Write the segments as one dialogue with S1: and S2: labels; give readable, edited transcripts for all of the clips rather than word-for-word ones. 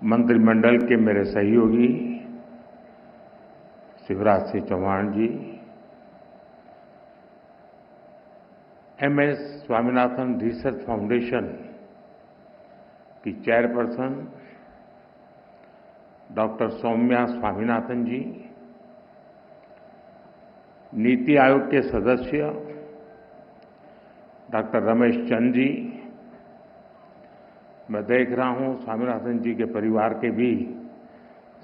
S1: मंत्रिमंडल के मेरे सहयोगी शिवराज सिंह चौहान जी, एमएस स्वामीनाथन रिसर्च फाउंडेशन की चेयरपर्सन डॉक्टर सौम्या स्वामीनाथन जी, नीति आयोग के सदस्य डॉक्टर रमेश चंद जी, मैं देख रहा हूं स्वामीनाथन जी के परिवार के भी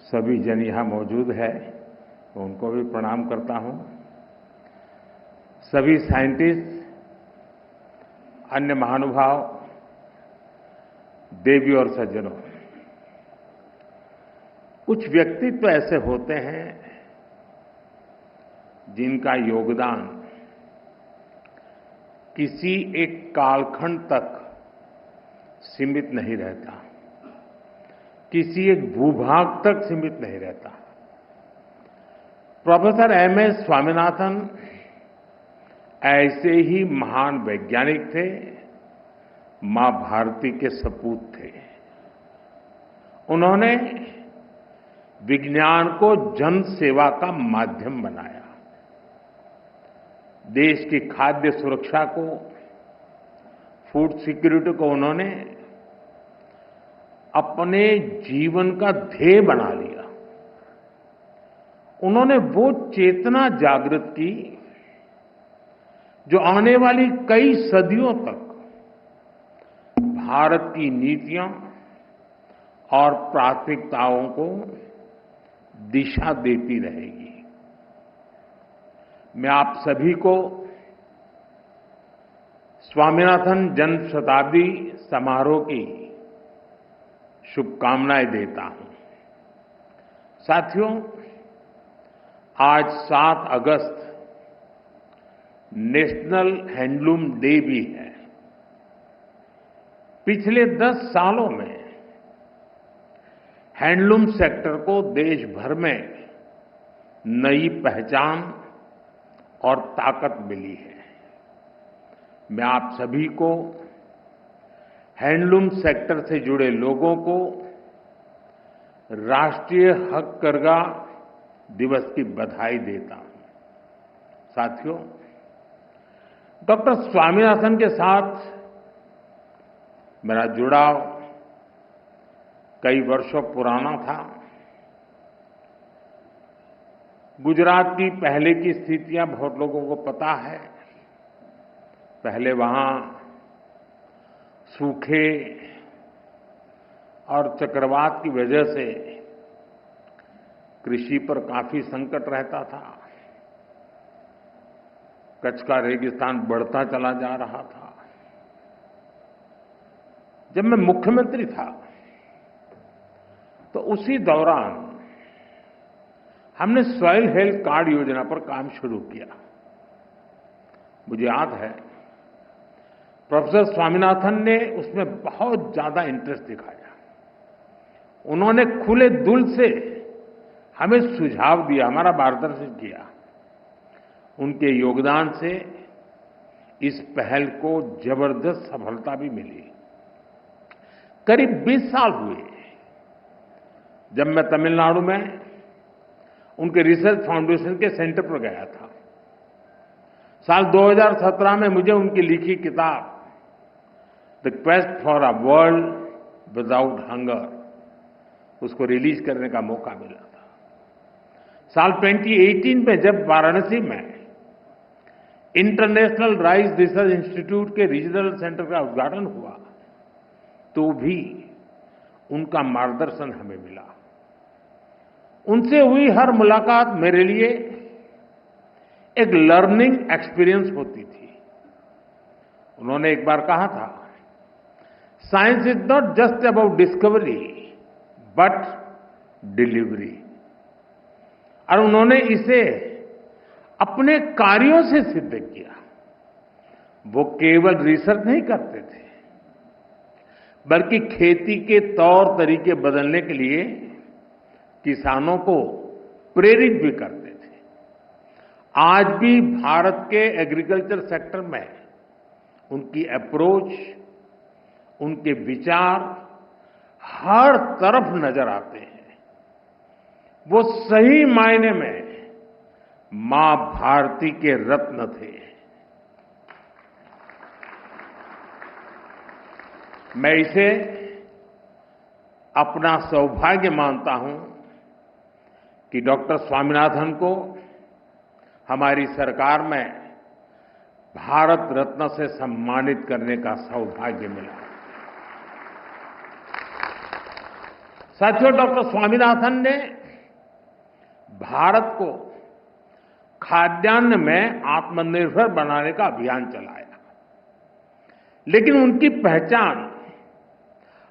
S1: सभी जन यहां मौजूद है, तो उनको भी प्रणाम करता हूं। सभी साइंटिस्ट, अन्य महानुभाव, देवी और सज्जनों, कुछ व्यक्तित्व ऐसे होते हैं जिनका योगदान किसी एक कालखंड तक सीमित नहीं रहता, किसी एक भूभाग तक सीमित नहीं रहता। प्रोफेसर एमएस स्वामीनाथन ऐसे ही महान वैज्ञानिक थे, मां भारती के सपूत थे। उन्होंने विज्ञान को जन सेवा का माध्यम बनाया, देश की खाद्य सुरक्षा को, फूड सिक्योरिटी को उन्होंने अपने जीवन का ध्येय बना लिया। उन्होंने वो चेतना जागृत की जो आने वाली कई सदियों तक भारत की नीतियां और प्राथमिकताओं को दिशा देती रहेगी। मैं आप सभी को स्वामीनाथन जन्म शताब्दी समारोह की शुभकामनाएं देता हूं। साथियों, आज 7 अगस्त नेशनल हैंडलूम डे भी है। पिछले 10 सालों में हैंडलूम सेक्टर को देश भर में नई पहचान और ताकत मिली है। मैं आप सभी को हैंडलूम सेक्टर से जुड़े लोगों को राष्ट्रीय हथकरघा दिवस की बधाई देता हूं। साथियों, डॉक्टर स्वामीनाथन के साथ मेरा जुड़ाव कई वर्षों पुराना था। गुजरात की पहले की स्थितियां बहुत लोगों को पता है। पहले वहां सूखे और चक्रवात की वजह से कृषि पर काफी संकट रहता था। कच्छ का रेगिस्तान बढ़ता चला जा रहा था। जब मैं मुख्यमंत्री था तो उसी दौरान हमने सॉइल हेल्थ कार्ड योजना पर काम शुरू किया। मुझे याद है प्रोफेसर स्वामीनाथन ने उसमें बहुत ज्यादा इंटरेस्ट दिखाया। उन्होंने खुले दिल से हमें सुझाव दिया, हमारा मार्गदर्शन किया। उनके योगदान से इस पहल को जबरदस्त सफलता भी मिली। करीब 20 साल हुए जब मैं तमिलनाडु में उनके रिसर्च फाउंडेशन के सेंटर पर गया था। साल 2017 में मुझे उनकी लिखी किताब the quest for a world without hunger उसको रिलीज करने का मौका मिला था। साल 2018 में जब वाराणसी में इंटरनेशनल राइस रिसर्च इंस्टीट्यूट के रीजनल सेंटर का उद्घाटन हुआ तो भी उनका मार्गदर्शन हमें मिला। उनसे हुई हर मुलाकात मेरे लिए एक लर्निंग एक्सपीरियंस होती थी। उन्होंने एक बार कहा था, science is not just about discovery but delivery. और उन्होंने इसे अपने कार्यों से सिद्ध किया। वो केवल रिसर्च नहीं करते थे बल्कि खेती के तौर तरीके बदलने के लिए किसानों को प्रेरित भी करते थे। आज भी भारत के एग्रीकल्चर सेक्टर में उनकी अप्रोच, उनके विचार हर तरफ नजर आते हैं। वो सही मायने में मां भारती के रत्न थे। मैं इसे अपना सौभाग्य मानता हूं कि डॉक्टर स्वामीनाथन को हमारी सरकार में भारत रत्न से सम्मानित करने का सौभाग्य मिला। साथियों, डॉक्टर स्वामीनाथन ने भारत को खाद्यान्न में आत्मनिर्भर बनाने का अभियान चलाया, लेकिन उनकी पहचान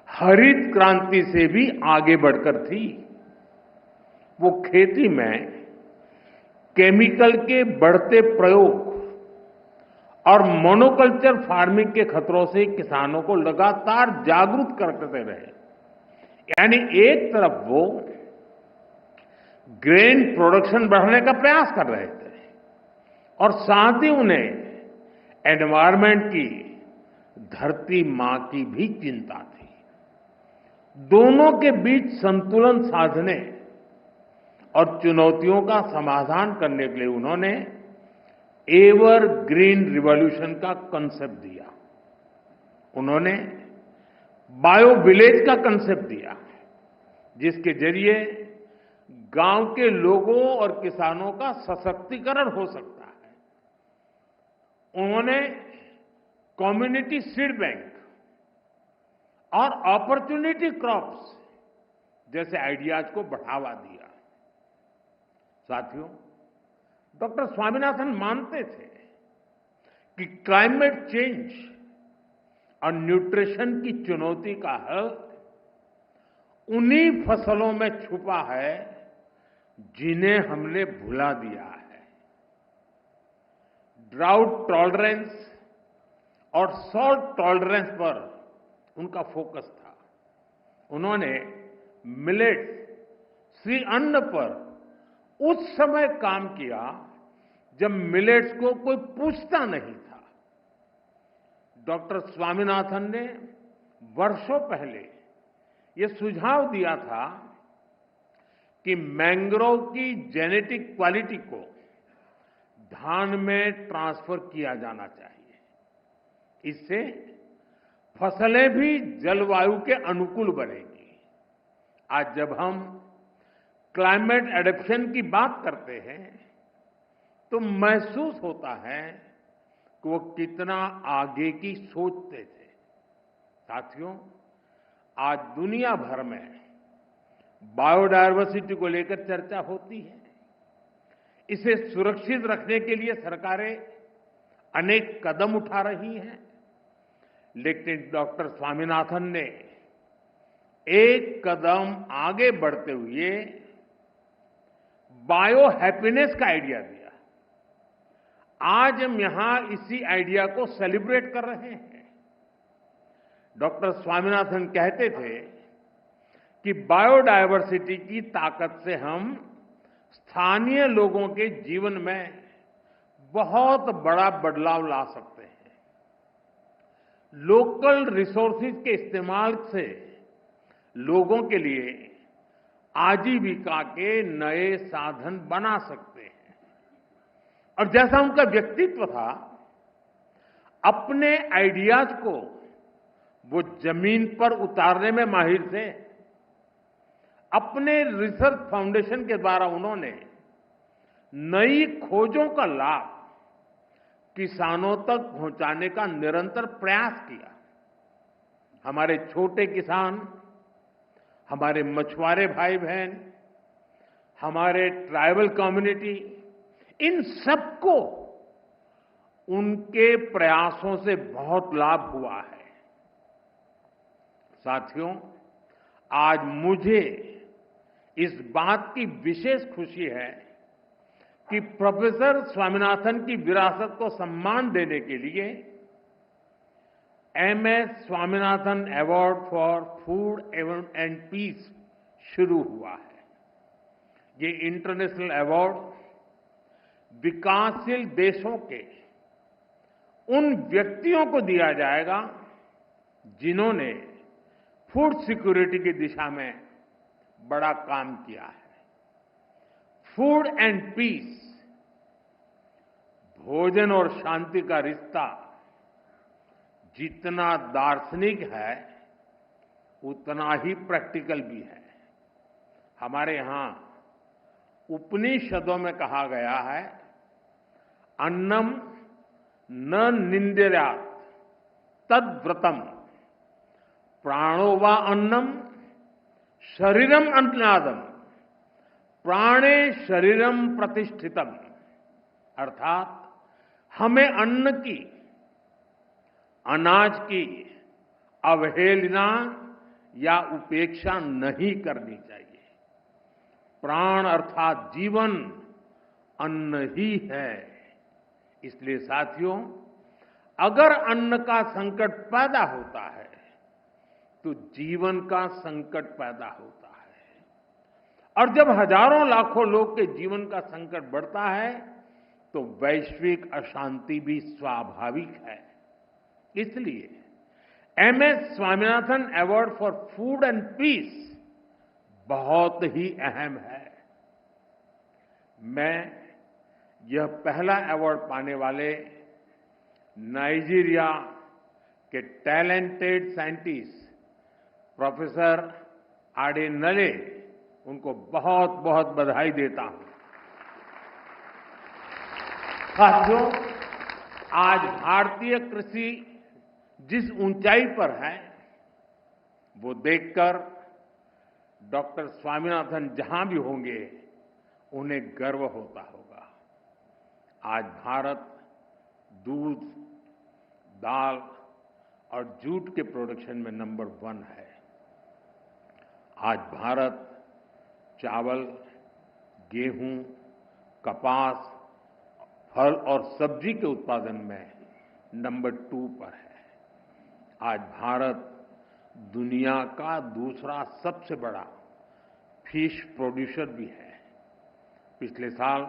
S1: हरित क्रांति से भी आगे बढ़कर थी। वो खेती में केमिकल के बढ़ते प्रयोग और मोनोकल्चर फार्मिंग के खतरों से किसानों को लगातार जागरूक करते रहे। यानी एक तरफ वो ग्रेन प्रोडक्शन बढ़ाने का प्रयास कर रहे थे और साथ ही उन्हें एनवायरमेंट की, धरती मां की भी चिंता थी। दोनों के बीच संतुलन साधने और चुनौतियों का समाधान करने के लिए उन्होंने एवर ग्रीन रिवॉल्यूशन का कंसेप्ट दिया। उन्होंने बायो विलेज का कंसेप्ट दिया, जिसके जरिए गांव के लोगों और किसानों का सशक्तिकरण हो सकता है। उन्होंने कम्युनिटी सीड बैंक और अपॉर्चुनिटी क्रॉप्स जैसे आइडियाज को बढ़ावा दिया। साथियों, डॉक्टर स्वामीनाथन मानते थे कि क्लाइमेट चेंज और न्यूट्रिशन की चुनौती का हल उन्हीं फसलों में छुपा है जिन्हें हमने भुला दिया है। ड्राउट टॉलरेंस और सॉल्ट टॉलरेंस पर उनका फोकस था। उन्होंने मिलेट्स, श्री अन्न पर उस समय काम किया जब मिलेट्स को कोई पूछता नहीं था। डॉक्टर स्वामीनाथन ने वर्षों पहले ये सुझाव दिया था कि मैंग्रोव की जेनेटिक क्वालिटी को धान में ट्रांसफर किया जाना चाहिए। इससे फसलें भी जलवायु के अनुकूल बनेगी। आज जब हम क्लाइमेट एडेप्शन की बात करते हैं तो महसूस होता है कि वो कितना आगे की सोचते थे। साथियों, आज दुनिया भर में बायोडायवर्सिटी को लेकर चर्चा होती है। इसे सुरक्षित रखने के लिए सरकारें अनेक कदम उठा रही हैं, लेकिन डॉक्टर स्वामीनाथन ने एक कदम आगे बढ़ते हुए बायो हैप्पीनेस का आइडिया दिया। आज हम यहां इसी आइडिया को सेलिब्रेट कर रहे हैं। डॉक्टर स्वामीनाथन कहते थे कि बायोडायवर्सिटी की ताकत से हम स्थानीय लोगों के जीवन में बहुत बड़ा बदलाव ला सकते हैं। लोकल रिसोर्सेज के इस्तेमाल से लोगों के लिए आजीविका के नए साधन बना सकते हैं। और जैसा उनका व्यक्तित्व था, अपने आइडियाज को वो जमीन पर उतारने में माहिर थे। अपने रिसर्च फाउंडेशन के द्वारा उन्होंने नई खोजों का लाभ किसानों तक पहुंचाने का निरंतर प्रयास किया। हमारे छोटे किसान, हमारे मछुआरे भाई बहन, हमारे ट्राइबल कम्युनिटी, इन सबको उनके प्रयासों से बहुत लाभ हुआ है। साथियों, आज मुझे इस बात की विशेष खुशी है कि प्रोफेसर स्वामीनाथन की विरासत को सम्मान देने के लिए MS Swaminathan award for food and peace शुरू हुआ है। ये इंटरनेशनल अवार्ड विकासशील देशों के उन व्यक्तियों को दिया जाएगा जिन्होंने फूड सिक्योरिटी की दिशा में बड़ा काम किया है। फूड एंड पीस, भोजन और शांति का रिश्ता जितना दार्शनिक है उतना ही प्रैक्टिकल भी है। हमारे यहां उपनिषदों में कहा गया है, अन्नम न निंद्यात् तद्व्रतम, प्राणो वा अन्नम शरीरम अन्नादम, प्राणे शरीरम प्रतिष्ठितम। अर्थात हमें अन्न की, अनाज की अवहेलना या उपेक्षा नहीं करनी चाहिए। प्राण अर्थात जीवन अन्न ही है। इसलिए साथियों, अगर अन्न का संकट पैदा होता है तो जीवन का संकट पैदा होता है, और जब हजारों लाखों लोग के जीवन का संकट बढ़ता है तो वैश्विक अशांति भी स्वाभाविक है। इसलिए MS Swaminathan award for food and peace बहुत ही अहम है। मैं यह पहला अवार्ड पाने वाले नाइजीरिया के टैलेंटेड साइंटिस्ट प्रोफेसर आडेनले, उनको बहुत बहुत बधाई देता हूं। साथियों, आज भारतीय कृषि जिस ऊंचाई पर है वो देखकर डॉक्टर स्वामीनाथन जहां भी होंगे उन्हें गर्व होता होगा। आज भारत दूध, दाल और जूट के प्रोडक्शन में नंबर 1 है। आज भारत चावल, गेहूं, कपास, फल और सब्जी के उत्पादन में नंबर 2 पर है। आज भारत दुनिया का दूसरा सबसे बड़ा फिश प्रोड्यूसर भी है। पिछले साल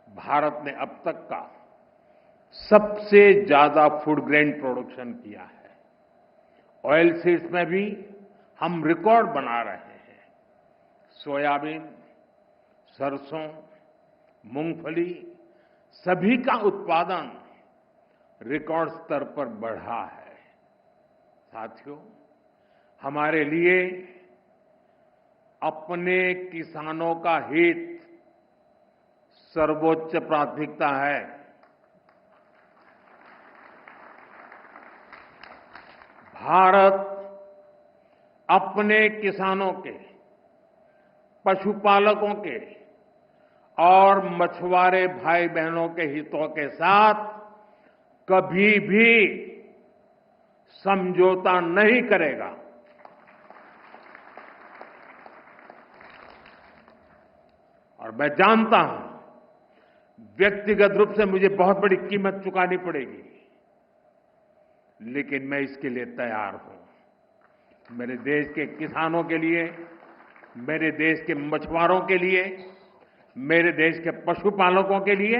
S1: भारत ने अब तक का सबसे ज्यादा फूड ग्रेन प्रोडक्शन किया है। ऑयल सीड्स में भी हम रिकॉर्ड बना रहे हैं। सोयाबीन, सरसों, मूंगफली, सभी का उत्पादन रिकॉर्ड स्तर पर बढ़ा है। साथियों, हमारे लिए अपने किसानों का हित सर्वोच्च प्राथमिकता है। भारत अपने किसानों के, पशुपालकों के और मछुआरे भाई बहनों के हितों के साथ कभी भी समझौता नहीं करेगा। और मैं जानता हूं व्यक्तिगत रूप से मुझे बहुत बड़ी कीमत चुकानी पड़ेगी, लेकिन मैं इसके लिए तैयार हूं। मेरे देश के किसानों के लिए, मेरे देश के मछुआरों के लिए, मेरे देश के पशुपालकों के लिए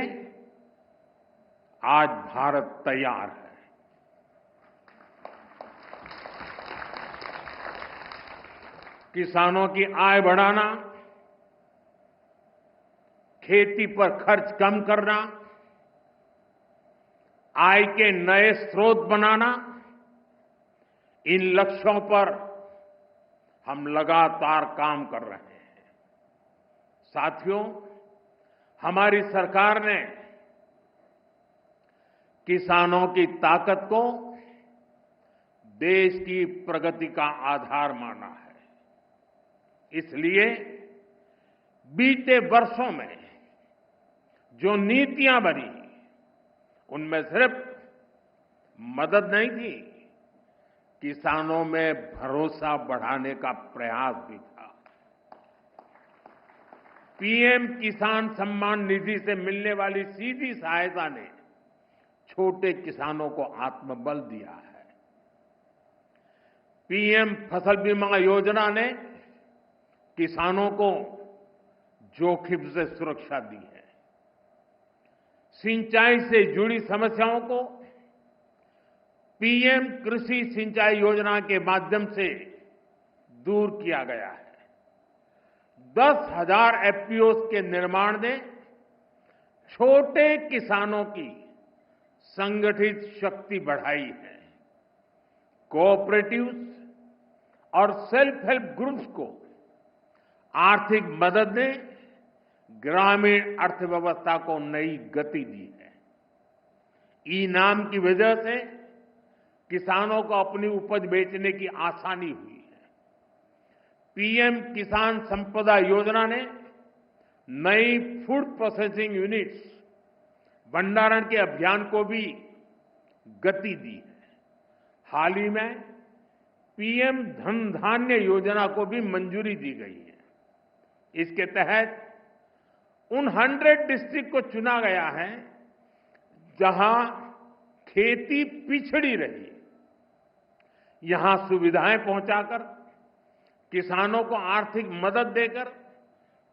S1: आज भारत तैयार है। किसानों की आय बढ़ाना, खेती पर खर्च कम करना, आय के नए स्रोत बनाना, इन लक्ष्यों पर हम लगातार काम कर रहे हैं। साथियों, हमारी सरकार ने किसानों की ताकत को देश की प्रगति का आधार माना है। इसलिए बीते वर्षों में जो नीतियां बनी, उनमें सिर्फ मदद नहीं की, किसानों में भरोसा बढ़ाने का प्रयास भी था। पीएम किसान सम्मान निधि से मिलने वाली सीधी सहायता ने छोटे किसानों को आत्मबल दिया है। पीएम फसल बीमा योजना ने किसानों को जोखिम से सुरक्षा दी है। सिंचाई से जुड़ी समस्याओं को पीएम कृषि सिंचाई योजना के माध्यम से दूर किया गया है। 10,000 एफपीओस के निर्माण ने छोटे किसानों की संगठित शक्ति बढ़ाई है। कोऑपरेटिव्स और सेल्फ हेल्प ग्रुप्स को आर्थिक मदद ने ग्रामीण अर्थव्यवस्था को नई गति दी है। ई-नाम की वजह से किसानों को अपनी उपज बेचने की आसानी हुई है। पीएम किसान संपदा योजना ने नई फूड प्रोसेसिंग यूनिट्स भंडारण के अभियान को भी गति दी है। हाल ही में पीएम धन धान्य योजना को भी मंजूरी दी गई है। इसके तहत उन 100 डिस्ट्रिक्ट को चुना गया है जहां खेती पिछड़ी रही। यहां सुविधाएं पहुंचाकर किसानों को आर्थिक मदद देकर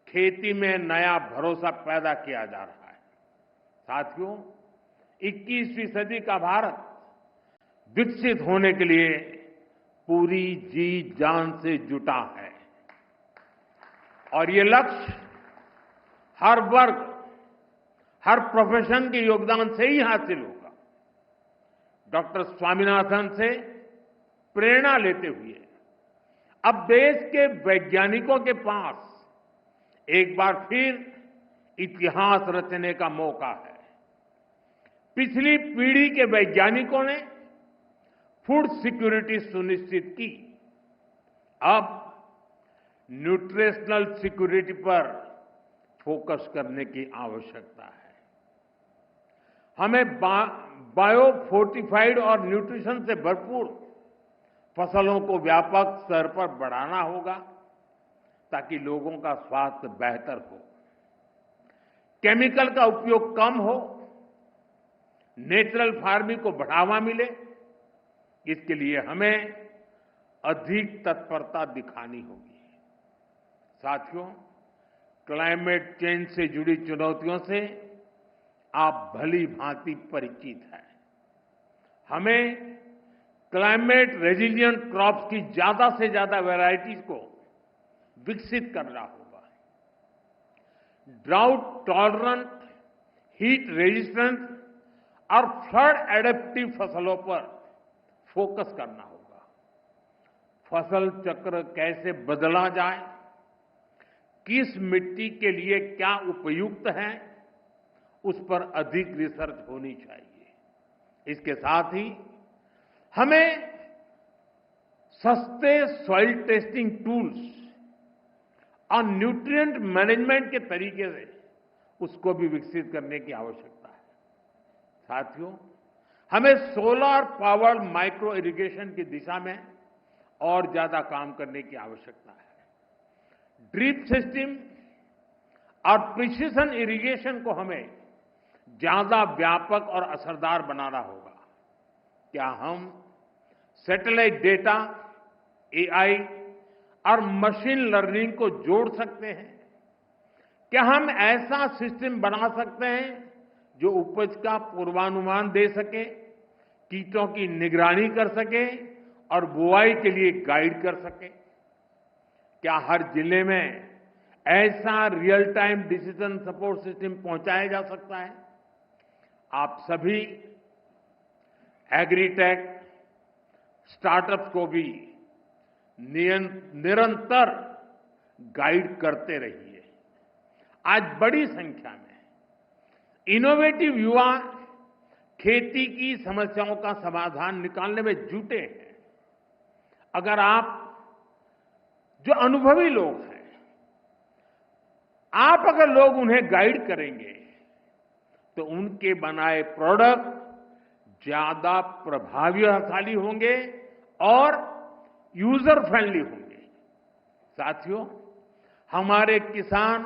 S1: खेती में नया भरोसा पैदा किया जा रहा है। साथियों, 21वीं सदी का भारत विकसित होने के लिए पूरी जी जान से जुटा है और ये लक्ष्य हर वर्ग, हर प्रोफेशन के योगदान से ही हासिल होगा। डॉक्टर स्वामीनाथन से प्रेरणा लेते हुए अब देश के वैज्ञानिकों के पास एक बार फिर इतिहास रचने का मौका है। पिछली पीढ़ी के वैज्ञानिकों ने फूड सिक्योरिटी सुनिश्चित की। अब न्यूट्रिशनल सिक्योरिटी पर फोकस करने की आवश्यकता है। हमें बायो फोर्टिफाइड और न्यूट्रिशन से भरपूर फसलों को व्यापक स्तर पर बढ़ाना होगा ताकि लोगों का स्वास्थ्य बेहतर हो, केमिकल का उपयोग कम हो, नेचुरल फार्मिंग को बढ़ावा मिले। इसके लिए हमें अधिक तत्परता दिखानी होगी। साथियों, क्लाइमेट चेंज से जुड़ी चुनौतियों से आप भली भांति परिचित हैं। हमें क्लाइमेट रेजिलिएंट क्रॉप्स की ज्यादा से ज्यादा वैरायटीज को विकसित करना होगा। ड्राउट टॉलरेंट, हीट रेजिस्टेंट और फ्लड एडेप्टिव फसलों पर फोकस करना होगा। फसल चक्र कैसे बदला जाए, किस मिट्टी के लिए क्या उपयुक्त है, उस पर अधिक रिसर्च होनी चाहिए। इसके साथ ही हमें सस्ते सॉइल टेस्टिंग टूल्स और न्यूट्रिएंट मैनेजमेंट के तरीके से उसको भी विकसित करने की आवश्यकता है। साथियों, हमें सोलर पावर्ड माइक्रो इरिगेशन की दिशा में और ज्यादा काम करने की आवश्यकता है। ड्रिप सिस्टम और प्रिसिशन इरिगेशन को हमें ज्यादा व्यापक और असरदार बनाना होगा। क्या हम सैटेलाइट डेटा, एआई और मशीन लर्निंग को जोड़ सकते हैं? क्या हम ऐसा सिस्टम बना सकते हैं जो उपज का पूर्वानुमान दे सके, कीटों की निगरानी कर सके और बुआई के लिए गाइड कर सके? क्या हर जिले में ऐसा real time decision support system पहुंचाया जा सकता है? आप सभी एग्रीटेक स्टार्टअप्स को भी निरंतर गाइड करते रहिए। आज बड़ी संख्या में इनोवेटिव युवा खेती की समस्याओं का समाधान निकालने में जुटे हैं। अगर आप जो अनुभवी लोग हैं, आप अगर लोग उन्हें गाइड करेंगे तो उनके बनाए प्रोडक्ट ज्यादा प्रभावशाली होंगे और यूजर फ्रेंडली होंगे। साथियों, हमारे किसान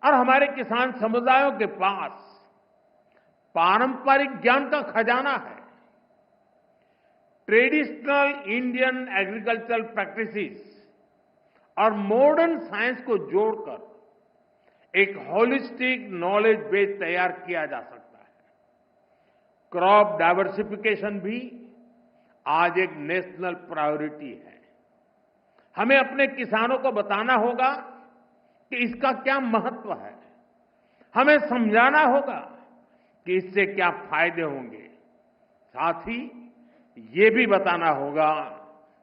S1: और हमारे किसान समुदायों के पास पारंपरिक ज्ञान का खजाना है। ट्रेडिशनल इंडियन एग्रीकल्चरल प्रैक्टिसेस और मॉडर्न साइंस को जोड़कर एक होलिस्टिक नॉलेज बेस तैयार किया जा सकता है। क्रॉप डाइवर्सिफिकेशन भी आज एक नेशनल प्रायोरिटी है। हमें अपने किसानों को बताना होगा कि इसका क्या महत्व है। हमें समझाना होगा कि इससे क्या फायदे होंगे। साथ ही ये भी बताना होगा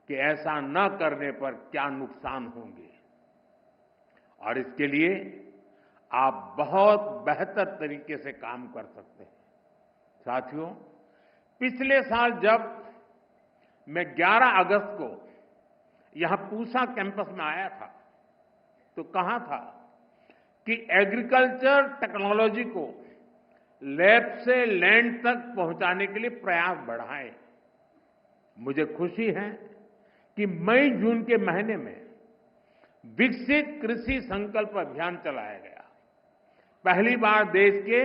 S1: कि ऐसा न करने पर क्या नुकसान होंगे। और इसके लिए आप बहुत बेहतर तरीके से काम कर सकते हैं। साथियों, पिछले साल जब मैं 11 अगस्त को यहां पूसा कैंपस में आया था तो कहा था कि एग्रीकल्चर टेक्नोलॉजी को लैब से लैंड तक पहुंचाने के लिए प्रयास बढ़ाएं। मुझे खुशी है कि मई जून के महीने में विकसित कृषि संकल्प अभियान चलाया गया। पहली बार देश के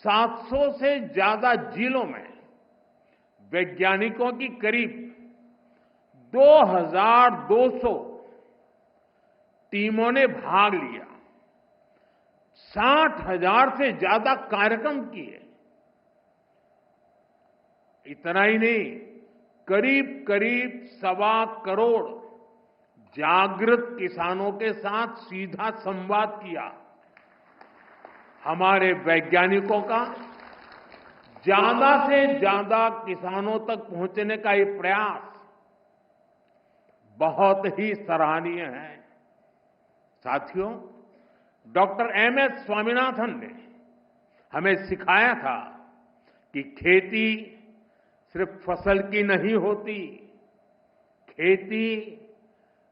S1: 700 से ज्यादा जिलों में वैज्ञानिकों की करीब 2200 टीमों ने भाग लिया। 60,000 से ज्यादा कार्यक्रम किए। इतना ही नहीं, करीब करीब 1.25 करोड़ जागृत किसानों के साथ सीधा संवाद किया। हमारे वैज्ञानिकों का ज्यादा से ज्यादा किसानों तक पहुंचने का ये प्रयास बहुत ही सराहनीय है। साथियों, डॉक्टर एमएस स्वामीनाथन ने हमें सिखाया था कि खेती सिर्फ फसल की नहीं होती, खेती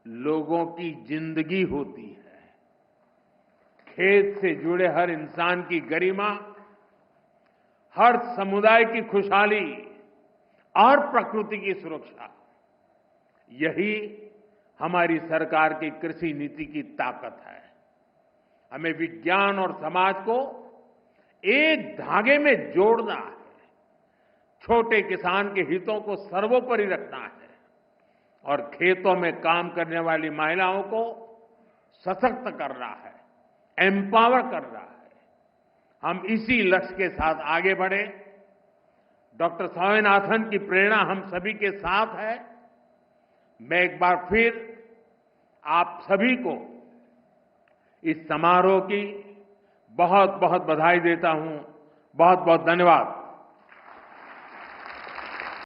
S1: लोगों की जिंदगी होती है। खेत से जुड़े हर इंसान की गरिमा, हर समुदाय की खुशहाली और प्रकृति की सुरक्षा, यही हमारी सरकार की कृषि नीति की ताकत है। हमें विज्ञान और समाज को एक धागे में जोड़ना है। छोटे किसान के हितों को सर्वोपरि रखना है और खेतों में काम करने वाली महिलाओं को सशक्त करना है, एम्पावर करना है। हम इसी लक्ष्य के साथ आगे बढ़े। डॉक्टर स्वामीनाथन की प्रेरणा हम सभी के साथ है। मैं एक बार फिर आप सभी को इस समारोह की बहुत बहुत बधाई देता हूं। बहुत बहुत धन्यवाद।